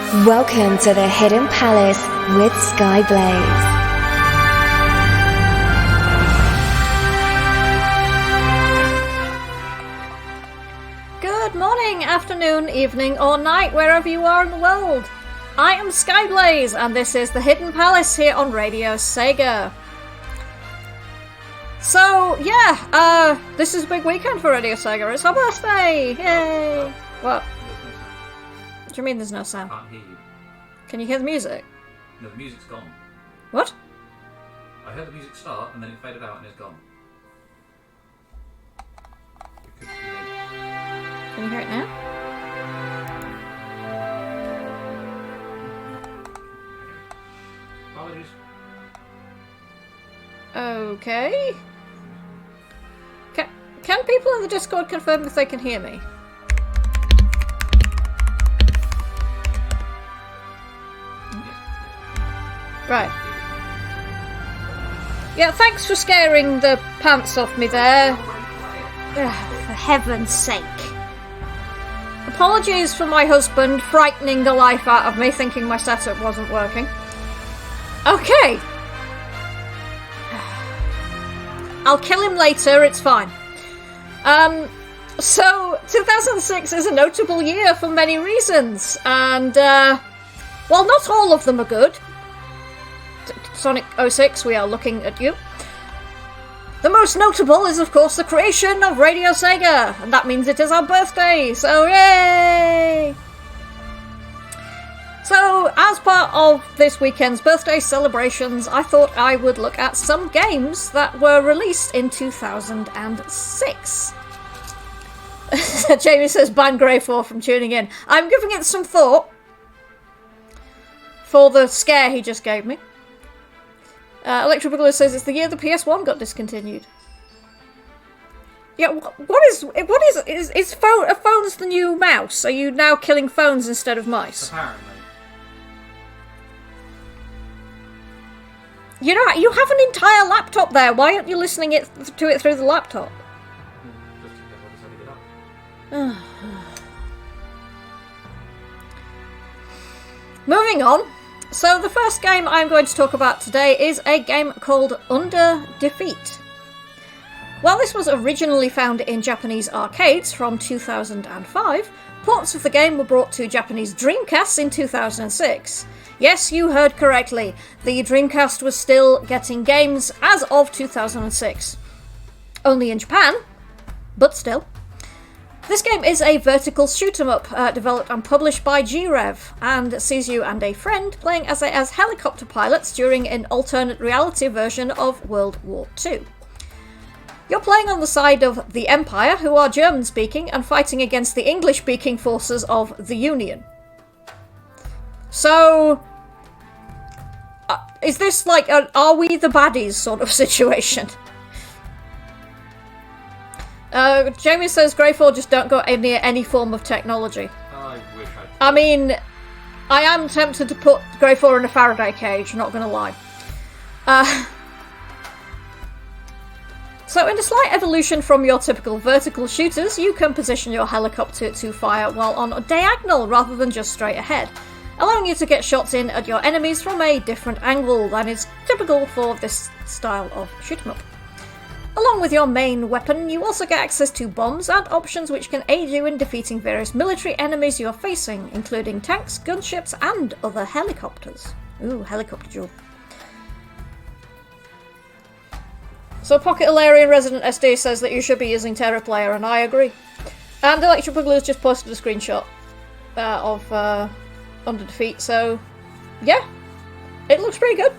Welcome to the Hidden Palace with Skyblaze. Good morning, afternoon, evening, or night, wherever you are in the world. I am Skyblaze, and this is the Hidden Palace here on RadioSEGA. So, yeah, this is a big weekend for RadioSEGA. It's our birthday! Yay! What? What do you mean there's no sound? I can't hear you. Can you hear the music? No, the music's gone. What? I heard the music start and then it faded out and it's gone. It could be me. Can you hear it now? Apologies. Okay. Can people in the Discord confirm if they can hear me? Right. Yeah, thanks for scaring the pants off me there. Ugh, for heaven's sake. Apologies for my husband frightening the life out of me, thinking my setup wasn't working. Okay. I'll kill him later, it's fine. So, 2006 is a notable year for many reasons, and, while not all of them are good, Sonic 06, we are looking at you. The most notable is, of course, the creation of RadioSEGA, and that means it is our birthday, so yay! So, as part of this weekend's birthday celebrations, I thought I would look at some games that were released in 2006. Jamie says, ban Grey4 from tuning in. I'm giving it some thought for the scare he just gave me. Electro Boogaloo says it's the year the PS1 got discontinued. Yeah, is phones the new mouse? Are you now killing phones instead of mice? Apparently. You know, you have an entire laptop there. Why aren't you listening to it through the laptop? Just because I decided it up. Moving on. So the first game I'm going to talk about today is a game called Under Defeat. While this was originally found in Japanese arcades from 2005, ports of the game were brought to Japanese Dreamcasts in 2006. Yes, you heard correctly. The Dreamcast was still getting games as of 2006. Only in Japan, but still. This game is a vertical shoot-'em-up developed and published by G-Rev, and sees you and a friend playing as helicopter pilots during an alternate reality version of World War II. You're playing on the side of the Empire, who are German-speaking, and fighting against the English-speaking forces of the Union. So, is this like an are we the baddies sort of situation? Jamie says Grey4 just don't go near any form of technology. I wish I mean, I am tempted to put Grey4 in a Faraday cage, not gonna lie. So in a slight evolution from your typical vertical shooters, you can position your helicopter to fire while on a diagonal rather than just straight ahead, allowing you to get shots in at your enemies from a different angle than is typical for this style of shoot-'em-up. Along with your main weapon, you also get access to bombs and options which can aid you in defeating various military enemies you're facing, including tanks, gunships, and other helicopters. Ooh, helicopter duel. So Pocket Alarian Resident SD says that you should be using Terra Player, and I agree. And Electro Boogaloo's just posted a screenshot of Under Defeat, so yeah, it looks pretty good.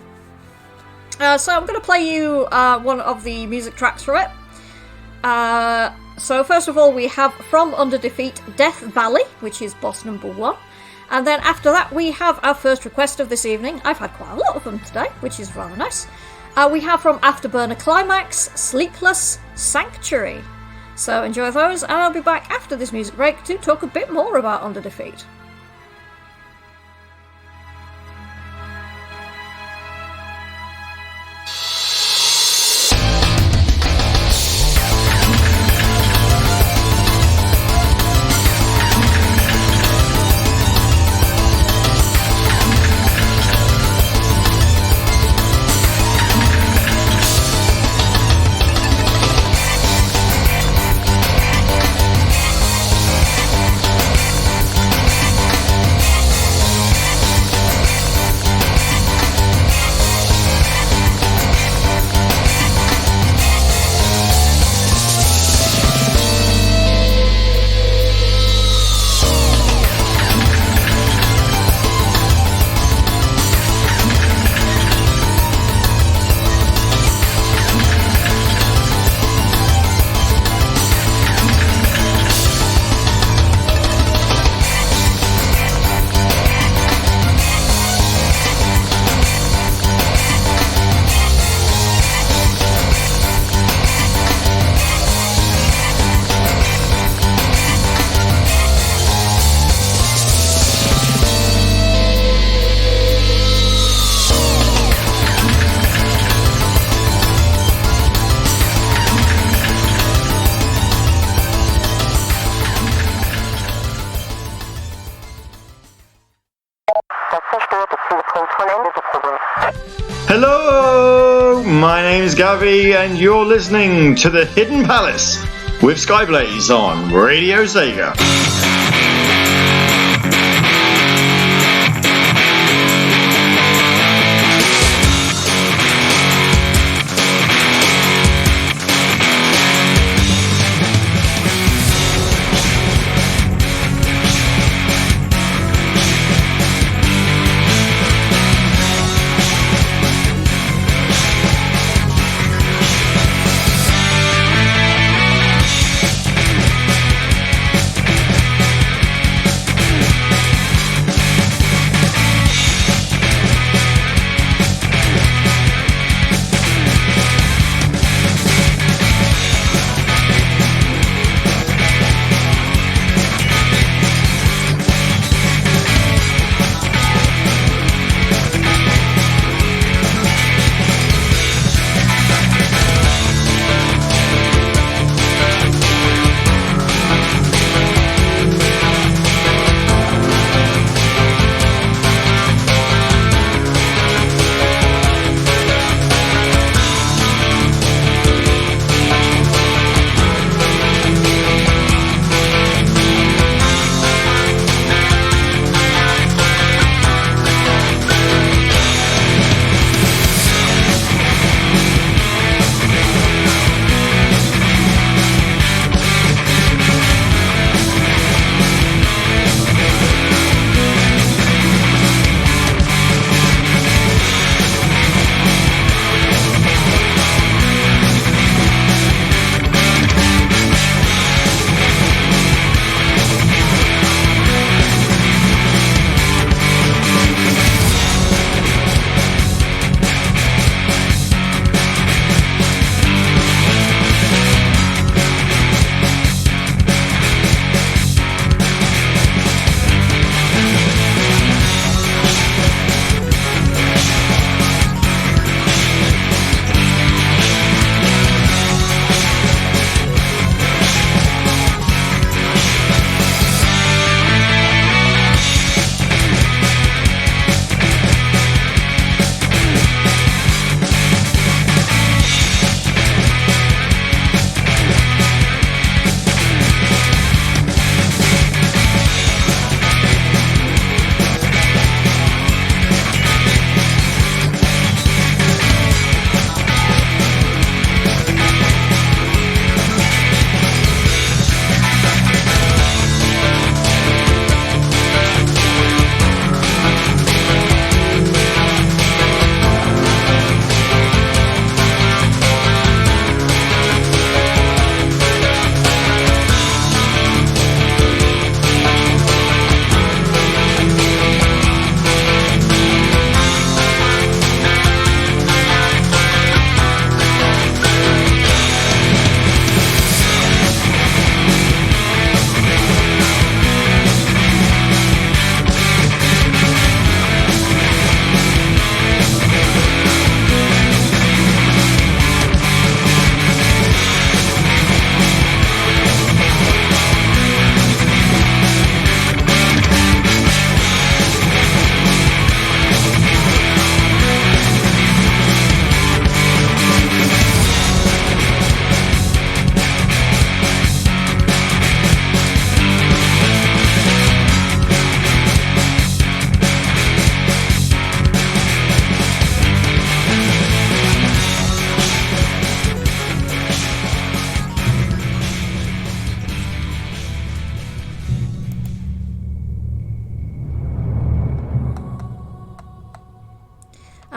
So I'm going to play you one of the music tracks from it. So first of all, we have from Under Defeat, Death Valley, which is boss number 1. And then after that, we have our first request of this evening. I've had quite a lot of them today, which is rather nice. We have from Afterburner Climax, Sleepless Sanctuary. So enjoy those, and I'll be back after this music break to talk a bit more about Under Defeat. Hello, my name is Gavi, and you're listening to The Hidden Palace with Skyblaze on RadioSEGA.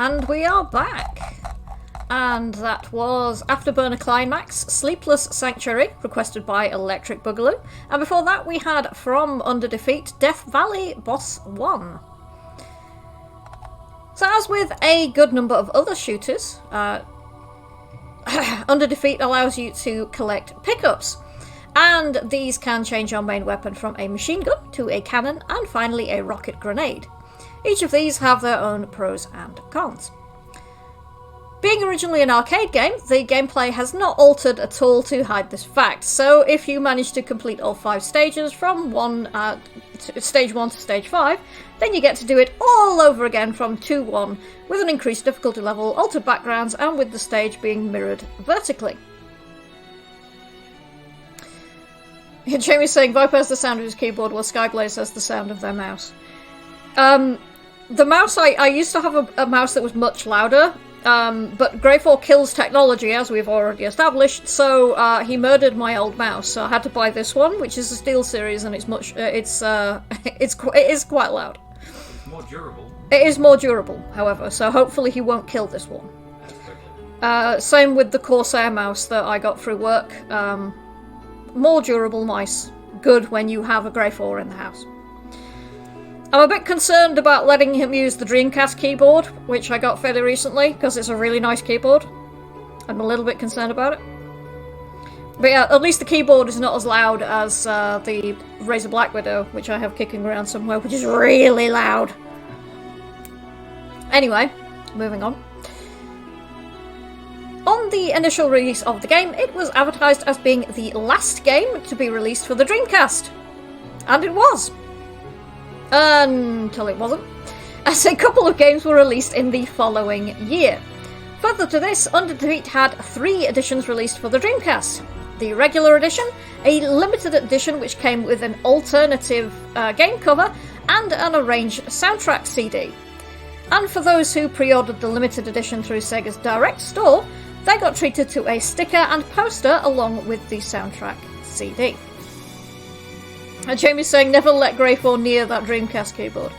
And we are back. And that was Afterburner Climax, Sleepless Sanctuary, requested by Electric Boogaloo. And before that we had From Under Defeat, Death Valley Boss 1. So as with a good number of other shooters, Under Defeat allows you to collect pickups. And these can change your main weapon from a machine gun to a cannon and finally a rocket grenade. Each of these have their own pros and cons. Being originally an arcade game, the gameplay has not altered at all to hide this fact. So if you manage to complete all 5 stages from stage 1 to stage 5, then you get to do it all over again from 2-1 with an increased difficulty level, altered backgrounds, and with the stage being mirrored vertically. Jamie's saying Viper has the sound of his keyboard while Skyblaze has the sound of their mouse. The mouse, I used to have a mouse that was much louder, but Grey4 kills technology, as we've already established, so he murdered my old mouse, so I had to buy this one, which is a Steel Series, and it is quite loud. It's more durable. It is more durable, however, so hopefully he won't kill this one. Same with the Corsair mouse that I got through work. More durable mice. Good when you have a Grey4 in the house. I'm a bit concerned about letting him use the Dreamcast keyboard, which I got fairly recently, because it's a really nice keyboard. I'm a little bit concerned about it. But yeah, at least the keyboard is not as loud as the Razer Black Widow, which I have kicking around somewhere, which is really loud. Anyway, moving on. On the initial release of the game, it was advertised as being the last game to be released for the Dreamcast. And it was. Until it wasn't, as a couple of games were released in the following year. Further to this, Under Defeat had 3 editions released for the Dreamcast. The regular edition, a limited edition which came with an alternative game cover, and an arranged soundtrack CD. And for those who pre-ordered the limited edition through Sega's Direct store, they got treated to a sticker and poster along with the soundtrack CD. And Jamie's saying never let Grey4 near that Dreamcast keyboard.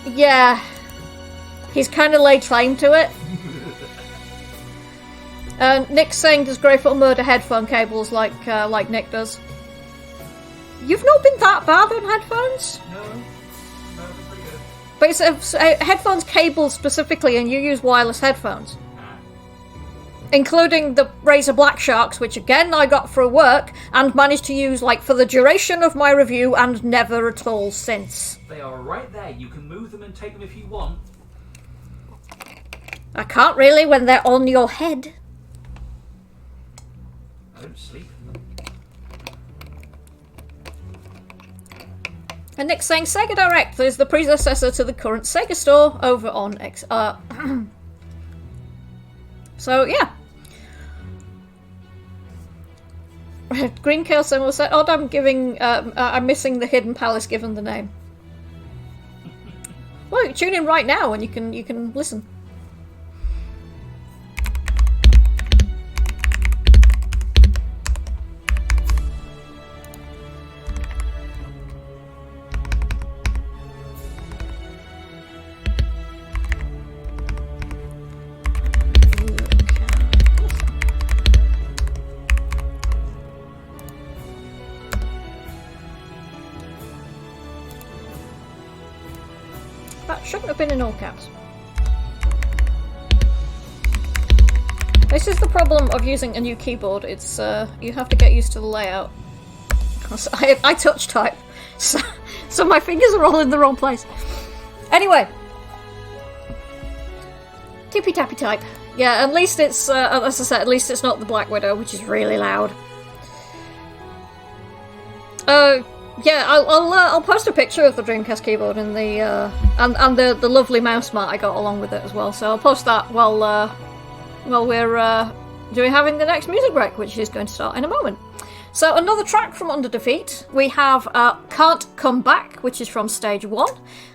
Yeah. He's kind of laid claim to it. Nick's saying, does Grey4 murder headphone cables like Nick does? You've not been that bad on headphones? No, pretty good. But it's headphones cable specifically, and you use wireless headphones. Including the Razer Black Sharks, which again I got through work and managed to use like for the duration of my review and never at all since. They are right there. You can move them and take them if you want. I can't really when they're on your head. I don't sleep. And Nick's saying Sega Direct is the predecessor to the current Sega Store over on So yeah. Green Chaos will say, "Odd, I'm missing the Hidden Palace given the name." Well, tune in right now and you can listen. That shouldn't have been in all caps. This is the problem of using a new keyboard. It's you have to get used to the layout. I touch type, so my fingers are all in the wrong place. Anyway, tippy tappy type. Yeah, at least it's as I said, at least it's not the Black Widow, which is really loud. Yeah, I'll post a picture of the Dreamcast keyboard and the lovely mouse mat I got along with it as well. So I'll post that while we're having the next music break, which is going to start in a moment. So another track from Under Defeat, we have Can't Come Back, which is from Stage 1.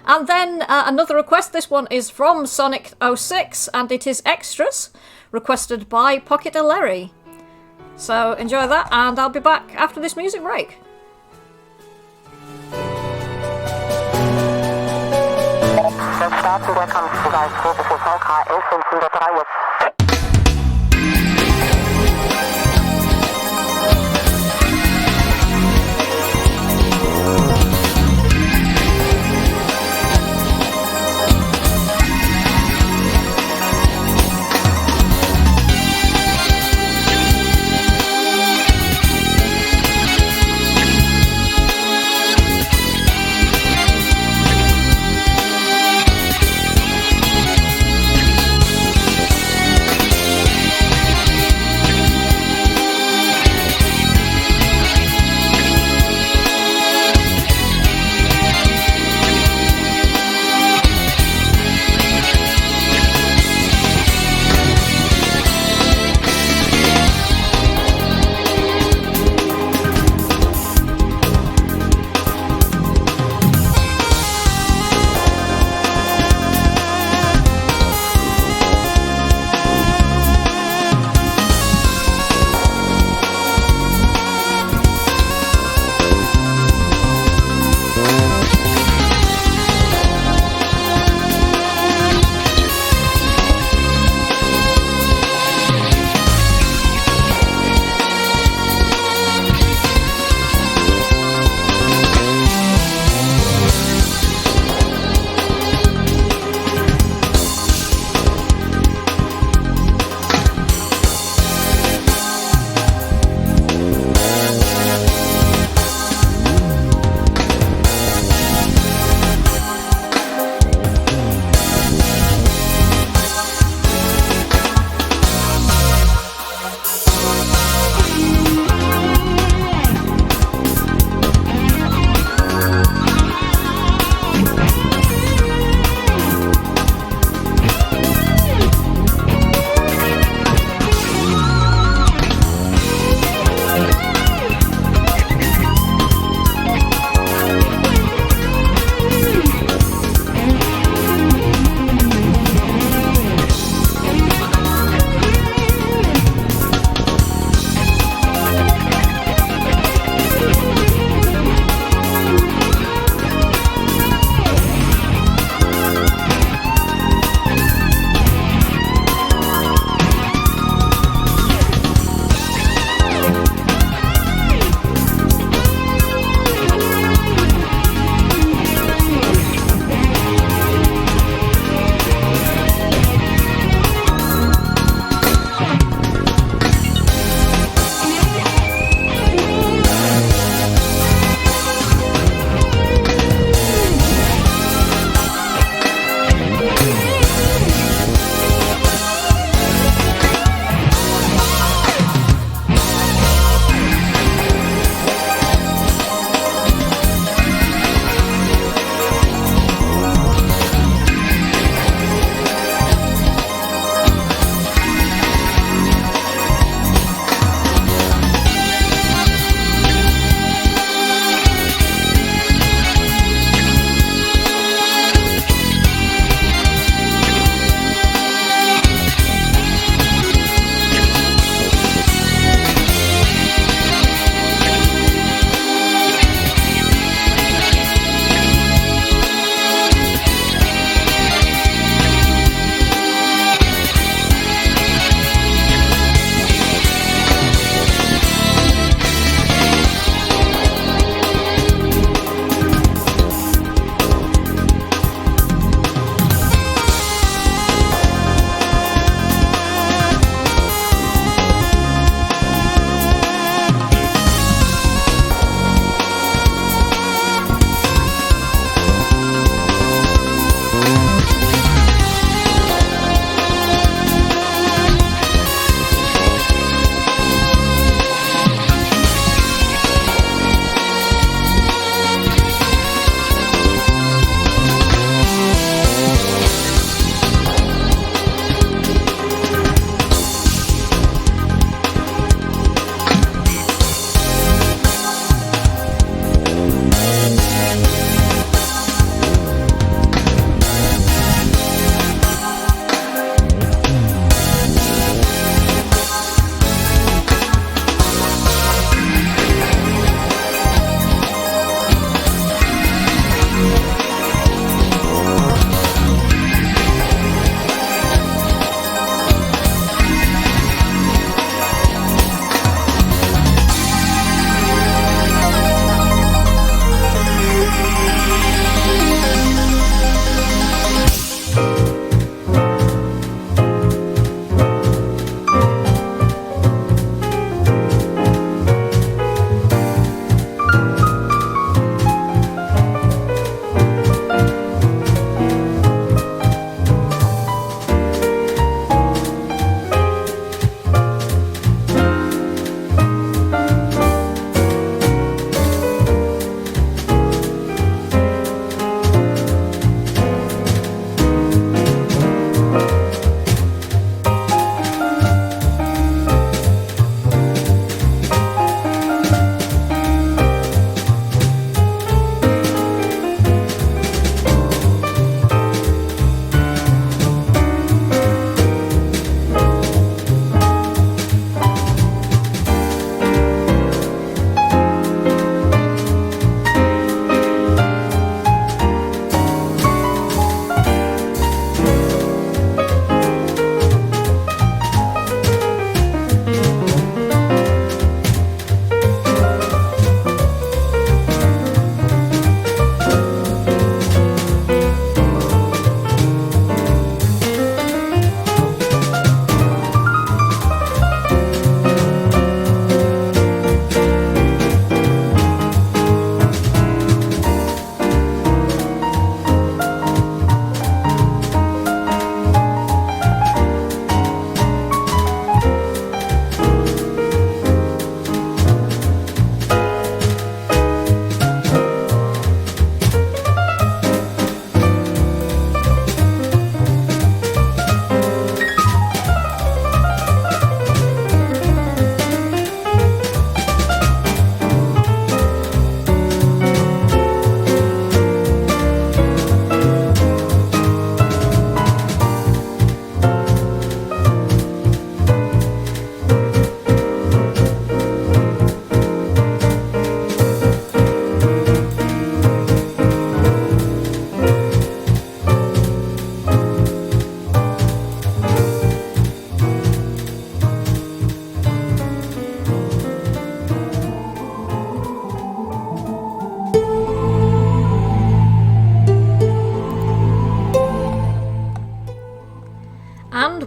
And then another request, this one is from Sonic 06, and it is Extras, requested by Pocket Larry. So enjoy that, and I'll be back after this music break. Der Start der Kampfbereich für VK 11503 Uhr.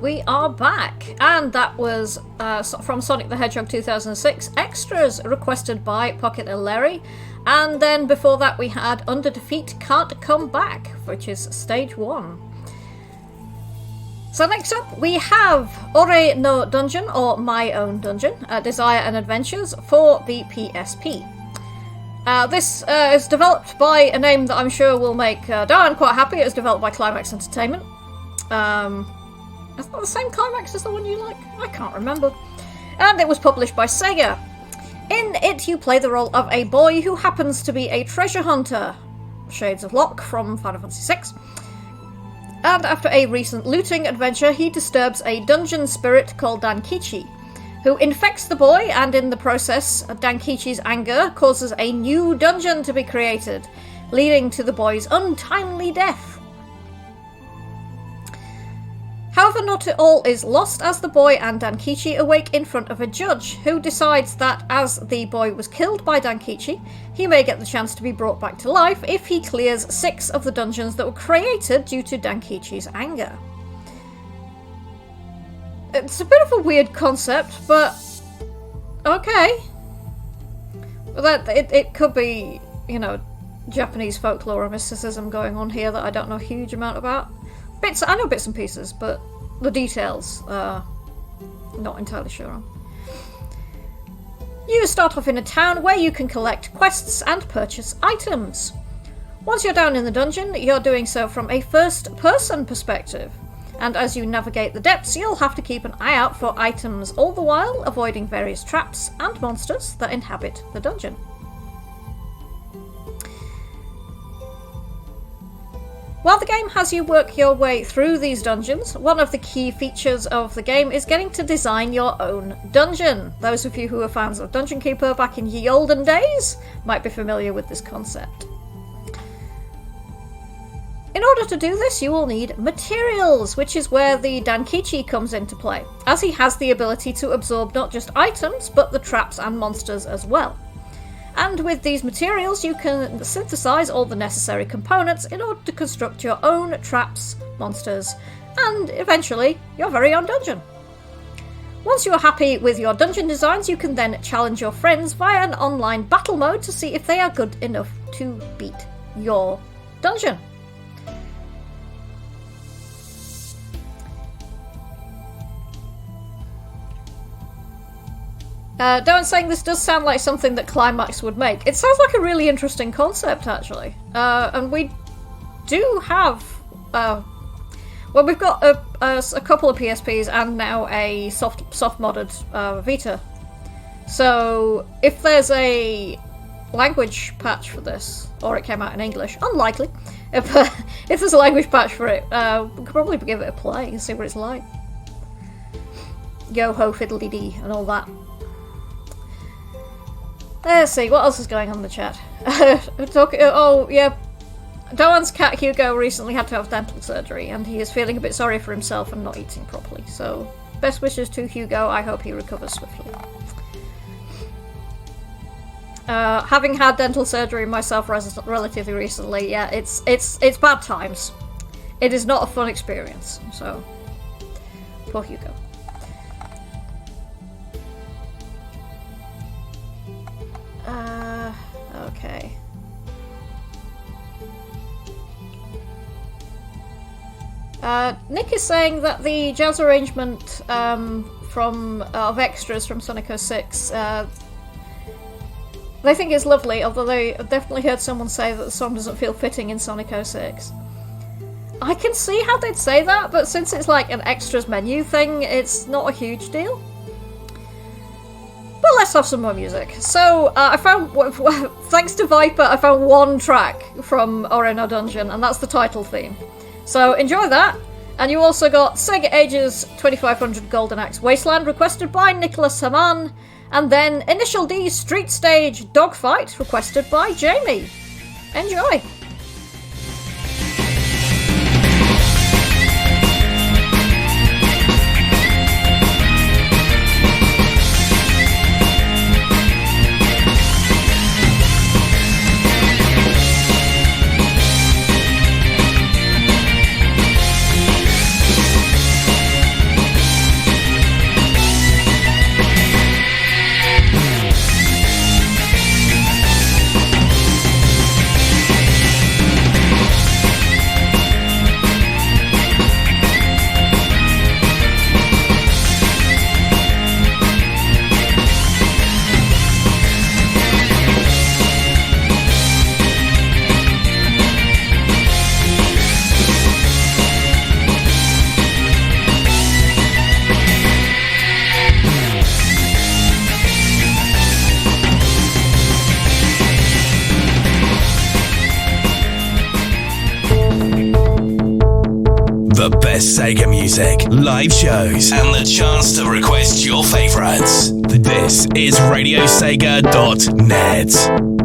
we are back. And that was from Sonic the Hedgehog 2006, extras requested by Pocket and Larry. And then before that we had Under Defeat Can't Come Back, which is stage 1. So next up we have Ore no Dungeon, or My Own Dungeon, Desire and Adventures for the PSP. This is developed by a name that I'm sure will make Darren quite happy. It's developed by Climax Entertainment. Is that the same Climax as the one you like? I can't remember. And it was published by Sega. In it, you play the role of a boy who happens to be a treasure hunter. Shades of Locke from Final Fantasy VI. And after a recent looting adventure, he disturbs a dungeon spirit called Dankichi, who infects the boy, and in the process, Dankichi's anger causes a new dungeon to be created, leading to the boy's untimely death. However, not all is lost, as the boy and Dankichi awake in front of a judge, who decides that as the boy was killed by Dankichi, he may get the chance to be brought back to life if he clears 6 of the dungeons that were created due to Dankichi's anger. It's a bit of a weird concept, but okay. Well, it could be, Japanese folklore or mysticism going on here that I don't know a huge amount about. I know bits and pieces, but the details, not entirely sure on. You start off in a town where you can collect quests and purchase items. Once you're down in the dungeon, you're doing so from a first-person perspective, and as you navigate the depths, you'll have to keep an eye out for items, all the while avoiding various traps and monsters that inhabit the dungeon. While the game has you work your way through these dungeons, one of the key features of the game is getting to design your own dungeon. Those of you who are fans of Dungeon Keeper back in ye olden days might be familiar with this concept. In order to do this, you will need materials, which is where the Dankichi comes into play, as he has the ability to absorb not just items, but the traps and monsters as well. And with these materials, you can synthesize all the necessary components in order to construct your own traps, monsters, and eventually your very own dungeon. Once you are happy with your dungeon designs, you can then challenge your friends via an online battle mode to see if they are good enough to beat your dungeon. Darren's saying this does sound like something that Climax would make. It sounds like a really interesting concept, actually. And we do have... well, we've got a couple of PSPs and now a soft-modded Vita. So, if there's a language patch for this, or it came out in English, unlikely, if there's a language patch for it, we could probably give it a play and see what it's like. Yo-ho, fiddly-dee, and all that. Let's see, what else is going on in the chat? Oh, yeah. Doan's cat Hugo recently had to have dental surgery, and he is feeling a bit sorry for himself and not eating properly. So, best wishes to Hugo. I hope he recovers swiftly. Having had dental surgery myself relatively recently, yeah, it's bad times. It is not a fun experience. So, poor Hugo. Okay. Nick is saying that the jazz arrangement of extras from Sonic 06, they think it's lovely, although they definitely heard someone say that the song doesn't feel fitting in Sonic 06. I can see how they'd say that, but since it's like an extras menu thing, it's not a huge deal. But let's have some more music. So, I found, thanks to Viper, I found one track from Ore no Dungeon, and that's the title theme. So, enjoy that. And you also got Sega Ages 2500 Golden Axe Wasteland, requested by Nicholas Haman, and then Initial D Street Stage Dogfight, requested by Jamie. Enjoy! The best Sega music, live shows, and the chance to request your favorites. This is RadioSEGA.net.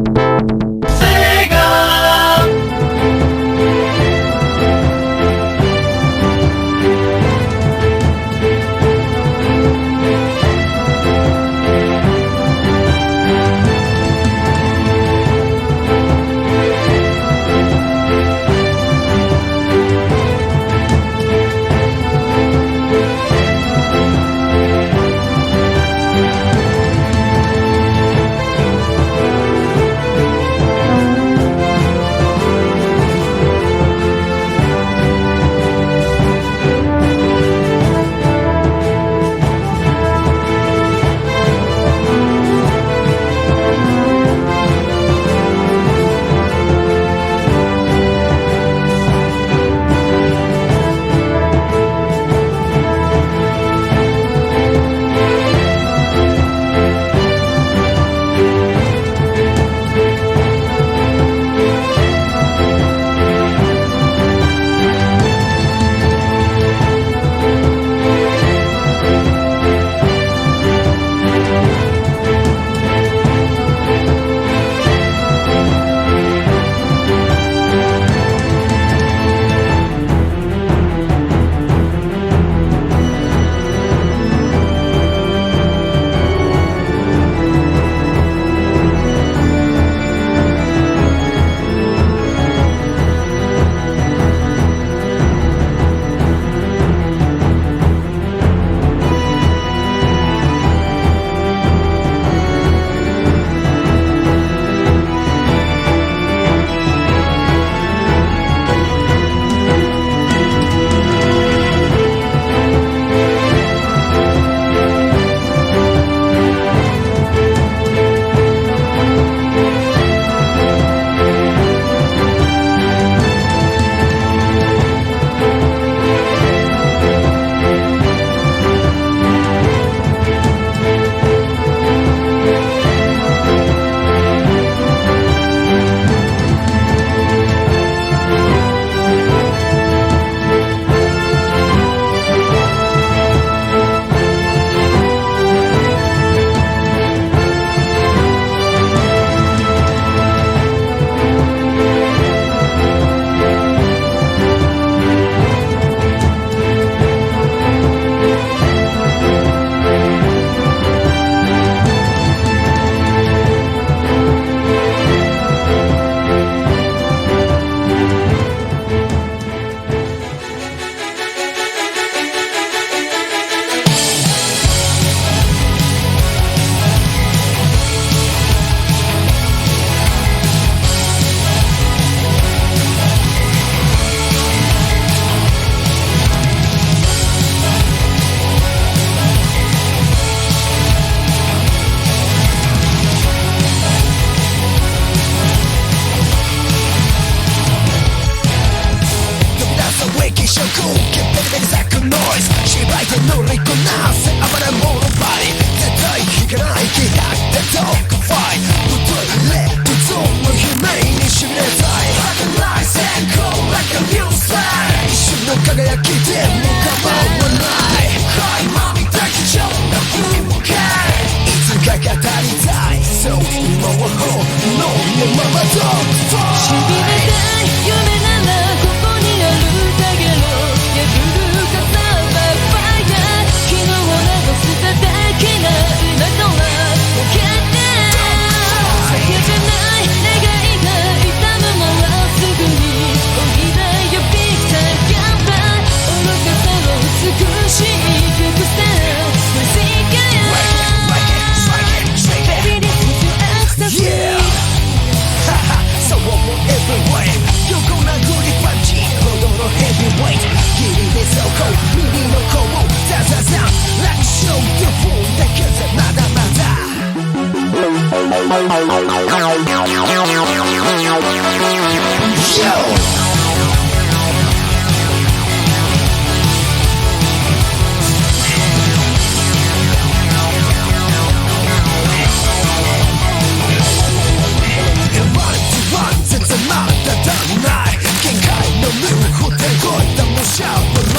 Shout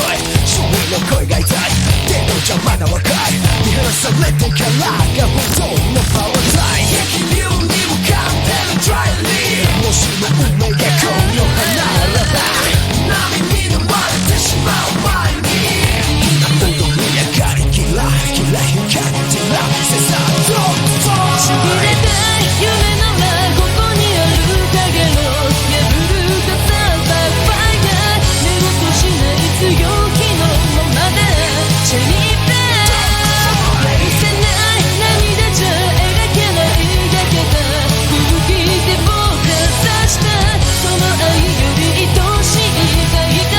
まだ若い見放されてからが本当のパワータイム激流に向かってるトライリーもしも運命がこの花ならば波に飲まれてしまう前に今踊り上がりキラキラ光ってらせさどうぞちぎれた夢ならここにある影の破るかさばファイヤー寝言しない強気のままでチェリーベー愛せない涙じゃ描けないだけだ空気で僕が刺したその愛より愛しいがいた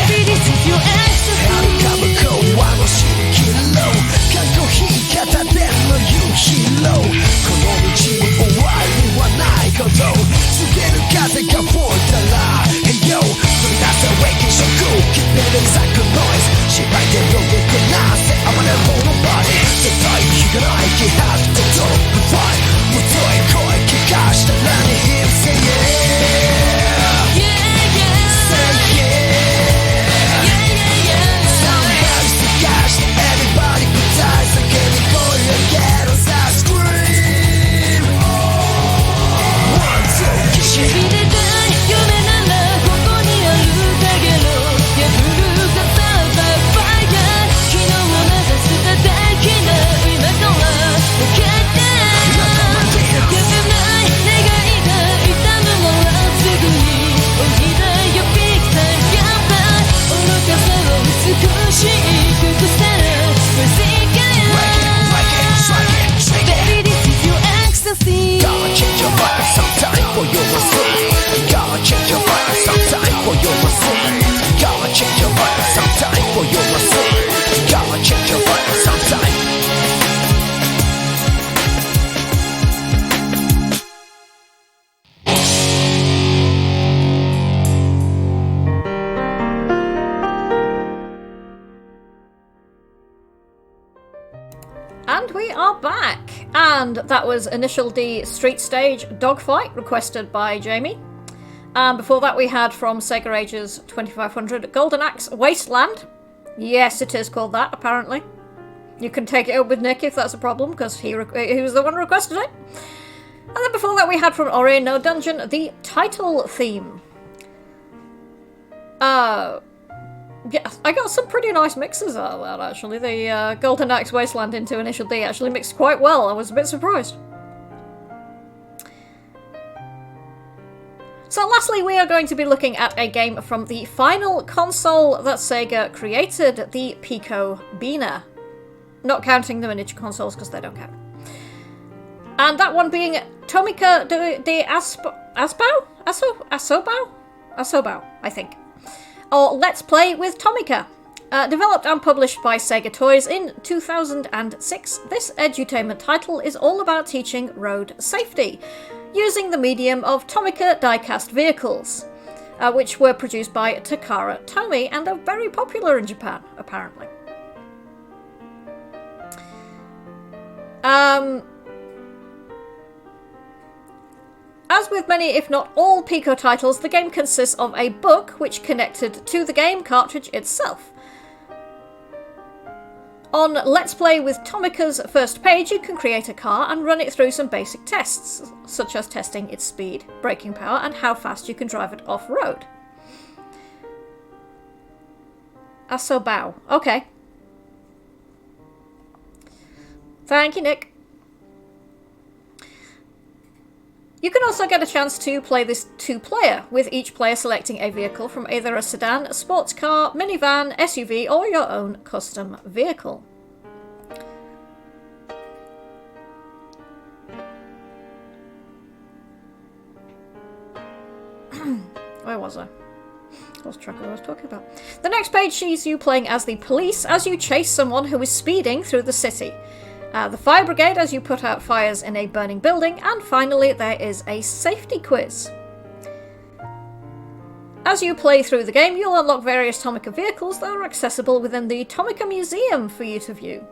Baby, this is your ecstasy 遥か向こうはの蜃気楼かっこいい方での夕日楼この道に終わりはないこと告げる風が吹いたら Hey yo 繰り出せ Waking 食 Keep it inside the noise 芝居でよくなせ暴れる方のバディ絶対引かない気迫とトップファイもとい声聞かしたらに Him say yeah Say yeah Somebody say gosh Everybody put eyes on can we go together Scream One, two, 知りたい夢ならここにある影の破るかさばファイヤー昨日を流しただけな今から受けて叫べない願いが痛むのはすぐにおいだよビッグタイムやばい愚かさを美しくくせる Baby, this is your ecstasy Gotta change your mind sometime for your mistake Gotta change your mind sometime for your mistake Gotta change your mind sometime for your mistake Gotta change your mind sometime And we are back! And that was Initial D Street Stage Dogfight, requested by Jamie. And before that we had from Sega Ages 2500 Golden Axe Wasteland. Yes, it is called that, apparently. You can take it up with Nick if that's a problem, because he was the one who requested it. And then before that we had from Ori No Dungeon the title theme. Yeah, I got some pretty nice mixes out of that, actually. The Golden Axe Wasteland into Initial D actually mixed quite well. I was a bit surprised. So lastly, we are going to be looking at a game from the final console that Sega created, the Pico Bina. Not counting the miniature consoles, because they don't count. And that one being Tomica de Asobao, I think. Or Let's Play with Tomica. Developed and published by Sega Toys in 2006, this edutainment title is all about teaching road safety, using the medium of Tomica die-cast vehicles, which were produced by Takara Tomy and are very popular in Japan, apparently. As with many, if not all, Pico titles, the game consists of a book which connected to the game cartridge itself. On Let's Play with Tomica's first page, you can create a car and run it through some basic tests, such as testing its speed, braking power, and how fast you can drive it off-road. Asobao. Okay. Thank you, Nick. You can also get a chance to play this two-player, with each player selecting a vehicle from either a sedan, a sports car, minivan, SUV, or your own custom vehicle. Where was I? Lost track of what I was talking about. The next page sees you playing as the police as you chase someone who is speeding through the city. The fire brigade as you put out fires in a burning building, and finally there is a safety quiz. As you play through the game, you'll unlock various Tomica vehicles that are accessible within the Tomica Museum for you to view.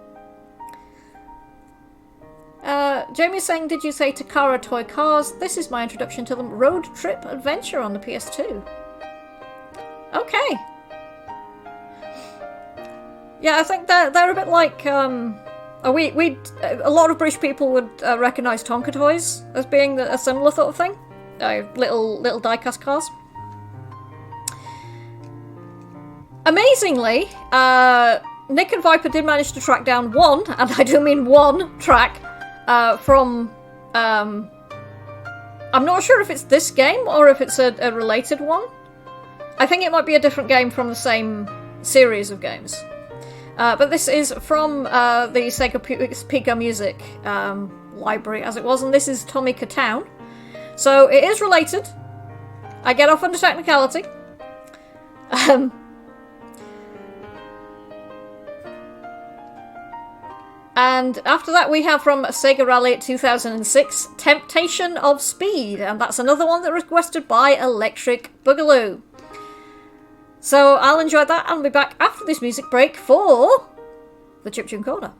Jamie's saying, did you say Takara Toy Cars? This is my introduction to them. Road Trip Adventure on the PS2. Okay. Yeah, I think they're a bit like we a lot of British people would recognise Tonka toys as being a similar sort of thing, little die-cast cars. Amazingly, Nick and Viper did manage to track down one, and I do mean one track from. I'm not sure if it's this game or if it's a related one. I think it might be a different game from the same series of games. But this is from the Sega Pika Music library, as it was, and this is Tommy Town. So it is related. I get off on the technicality. And after that we have from Sega Rally 2006, Temptation of Speed, and that's another one that was requested by Electric Boogaloo. So I'll enjoy that and be back after this music break for the Chiptune Corner.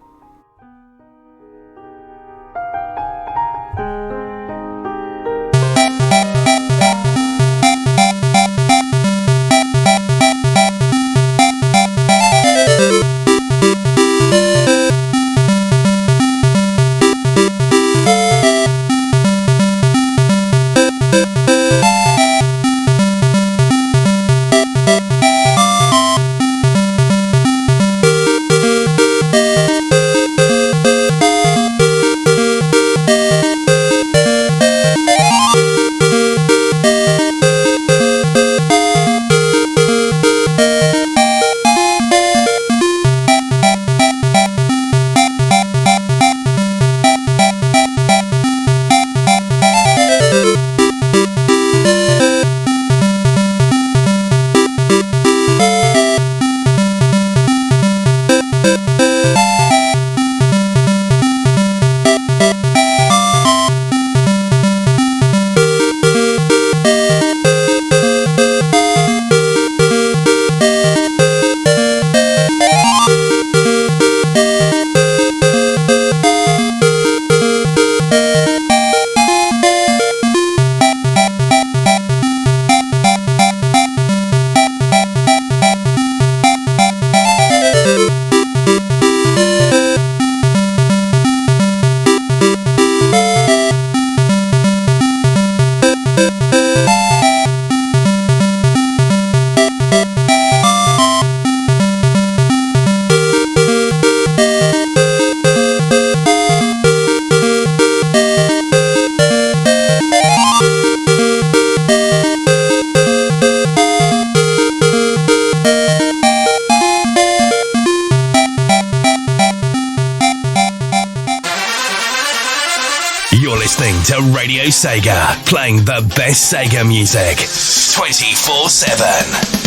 To RadioSEGA, playing the best Sega music 24/7.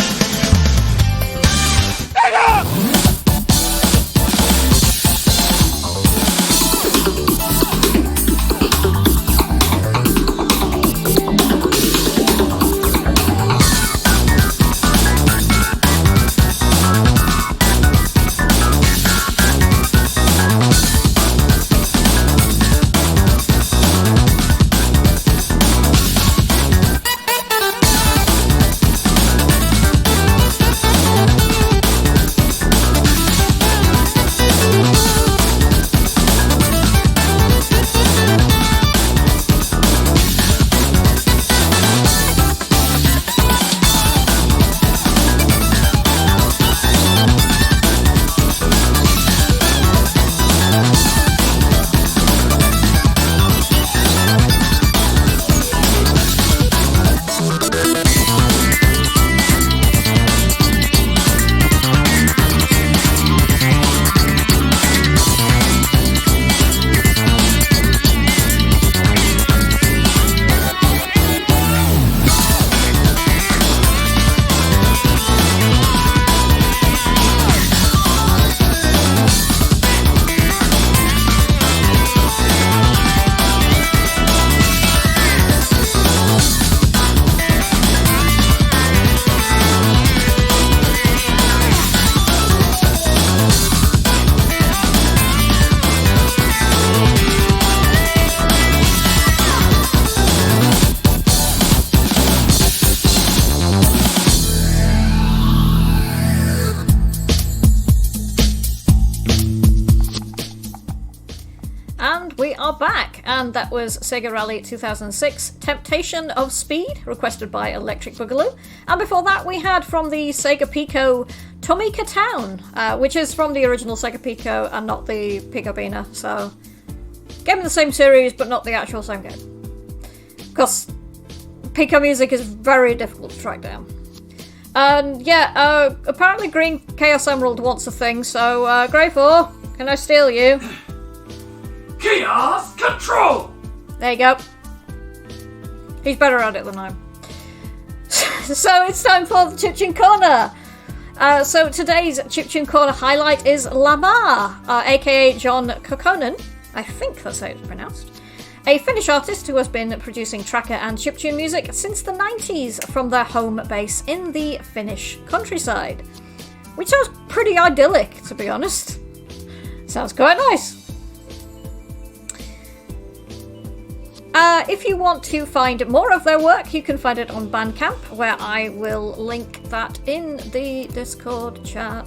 and that was Sega Rally 2006 Temptation of Speed, requested by Electric Boogaloo. And before that we had from the Sega Pico Tomika Town, which is from the original Sega Pico and not the Pico Bina, so game in the same series but not the actual same game. Because Pico music is very difficult to track down. And yeah, apparently Green Chaos Emerald wants a thing, so Grey 4, can I steal you? Chaos Control! There you go. He's better at it than I am. So it's time for the Chiptune Corner. So today's Chiptune Corner highlight is Lamar, aka John Kokkonen. I think that's how it's pronounced. A Finnish artist who has been producing tracker and chiptune music since the 90s from their home base in the Finnish countryside. Which sounds pretty idyllic, to be honest. Sounds quite nice. If you want to find more of their work, you can find it on Bandcamp, where I will link that in the Discord chat.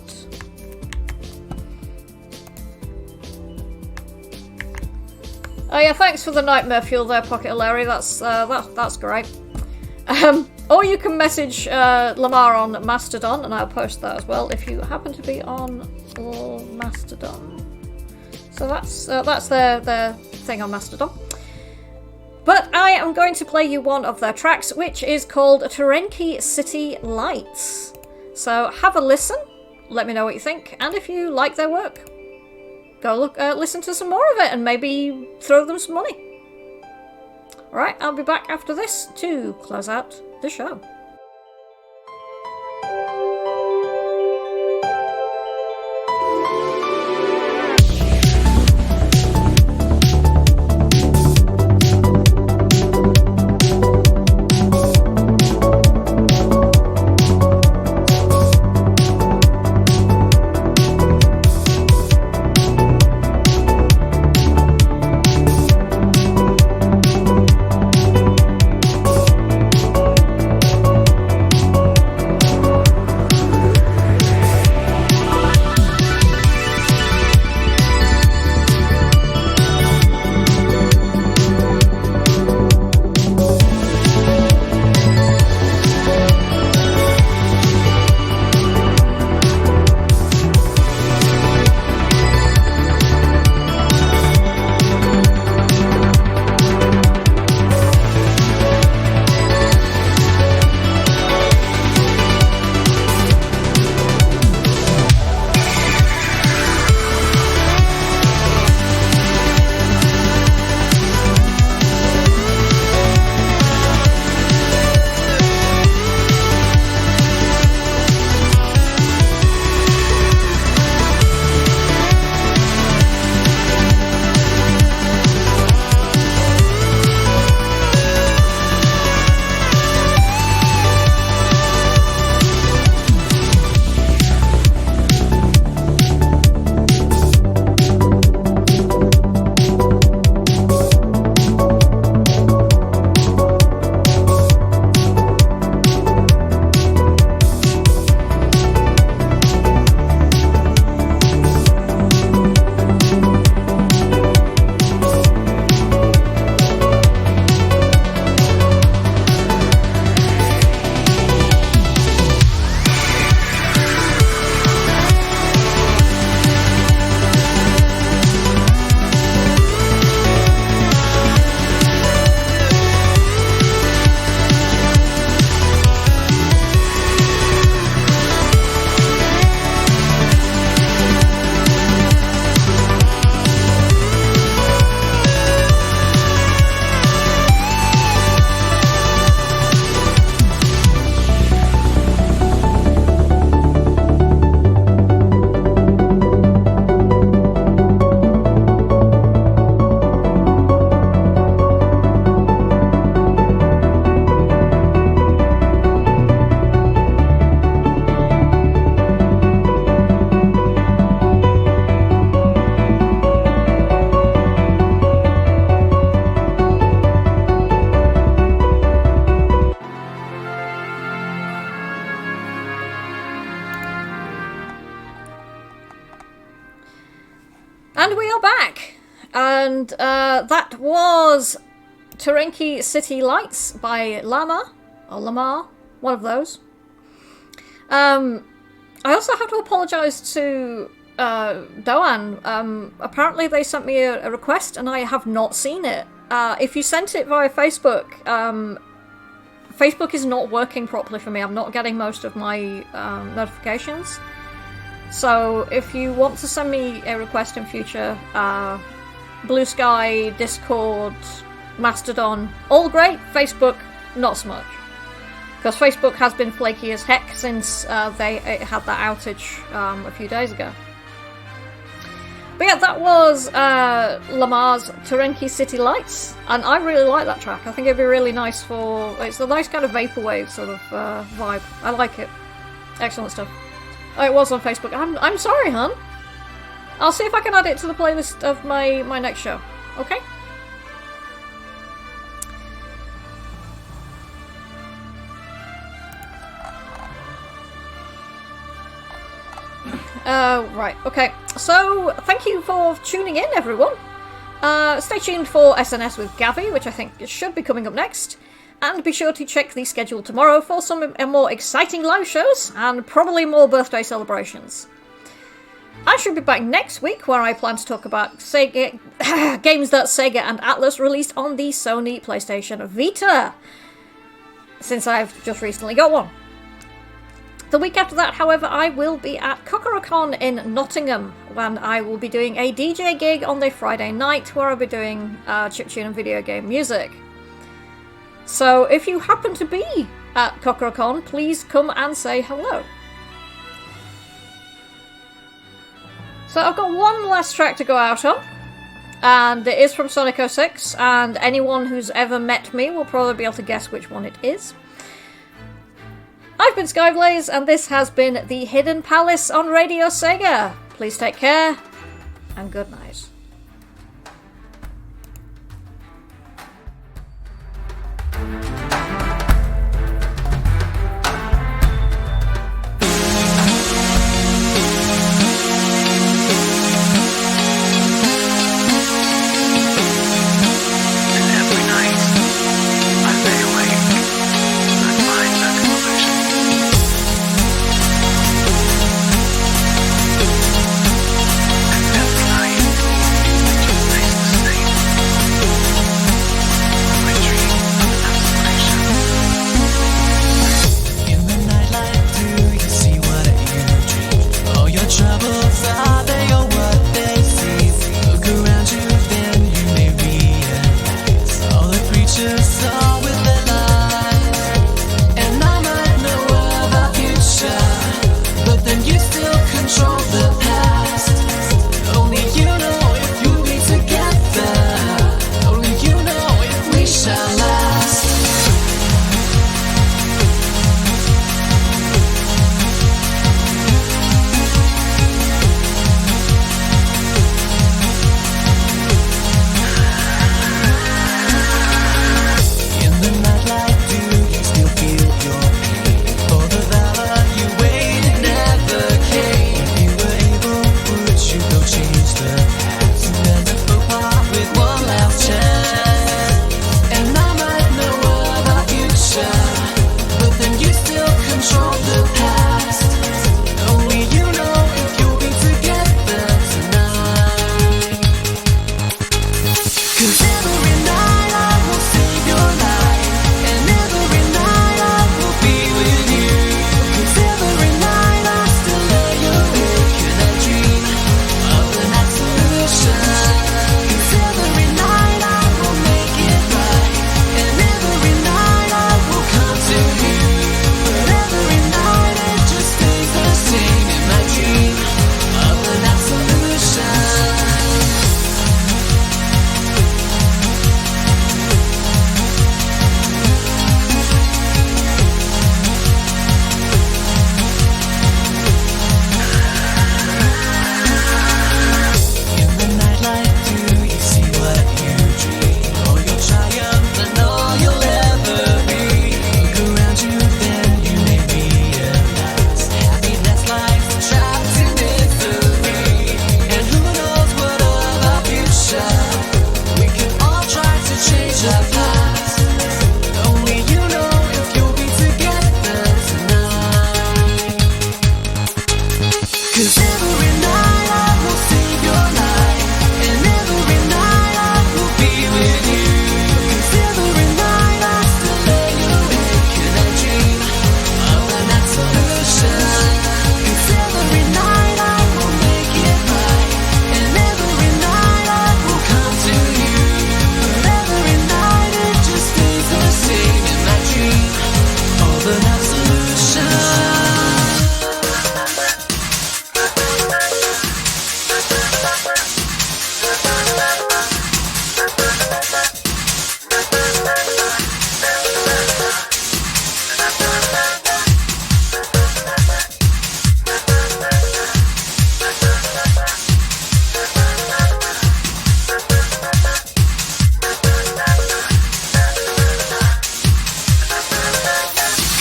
Oh yeah, thanks for the nightmare fuel there, Pocket Larry. That's great. Or you can message Lamar on Mastodon, and I'll post that as well if you happen to be on Mastodon. So that's their thing on Mastodon. But I am going to play you one of their tracks, which is called Terenki City Lights. So have a listen, let me know what you think, and if you like their work, go listen to some more of it and maybe throw them some money. Alright, I'll be back after this to close out the show. And that was Terenki City Lights by Lama, or Lamar, one of those. I also have to apologise to Doan. Apparently they sent me a request and I have not seen it. If you sent it via Facebook, Facebook is not working properly for me. I'm not getting most of my notifications. So if you want to send me a request in future, Blue Sky, Discord, Mastodon, all great. Facebook, not so much. Because Facebook has been flaky as heck since they had that outage a few days ago. But yeah, that was Lamar's Terenki City Lights, and I really like that track. I think it'd be really nice for... It's a nice kind of vaporwave sort of vibe. I like it. Excellent stuff. Oh, it was on Facebook. I'm sorry, hon. I'll see if I can add it to the playlist of my next show. Okay? Right, okay. So, thank you for tuning in, everyone. Stay tuned for SNS with Gavi, which I think should be coming up next. And be sure to check the schedule tomorrow for some more exciting live shows, and probably more birthday celebrations. I should be back next week, where I plan to talk about Sega games that Sega and Atlus released on the Sony PlayStation Vita, since I've just recently got one. The week after that, however, I will be at Cocorocon in Nottingham, when I will be doing a DJ gig on the Friday night, where I'll be doing chiptune and video game music. So if you happen to be at Cocorocon, please come and say hello. So I've got one last track to go out on, and it is from Sonic 06, and anyone who's ever met me will probably be able to guess which one it is. I've been Skyblaze, and this has been The Hidden Palace on Radio Sega. Please take care, and good night. Every night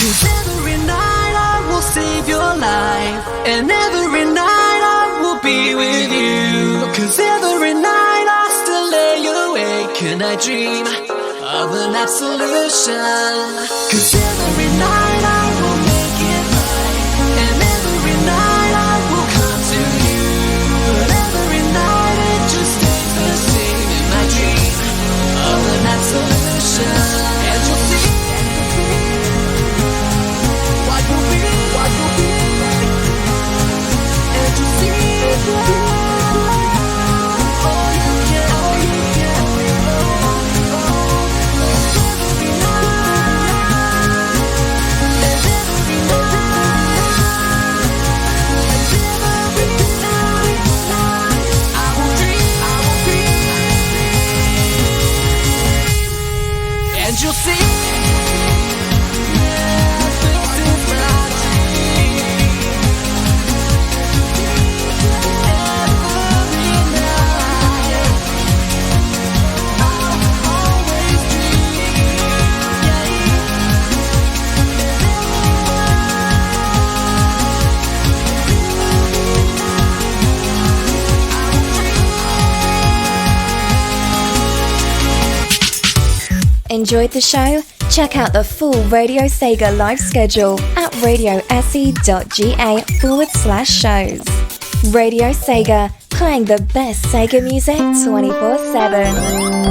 'Cause every night I will save your life, and every night I will be with you. 'Cause every night I still lay awake and I dream of an absolution. 'Cause every night I will make it right, and every night I will come to you. But every night it just stays the same in my dream of an absolution. And you'll see what will be, and you'll see all you can, all you can. Every night, every night, every night, I will dream, and you'll see. Yes, this is my dream. Every night, I'll always dream. Enjoyed the show? Check out the full Radio Sega live schedule at radiose.ga/shows. Radio Sega, playing the best Sega music 24/7.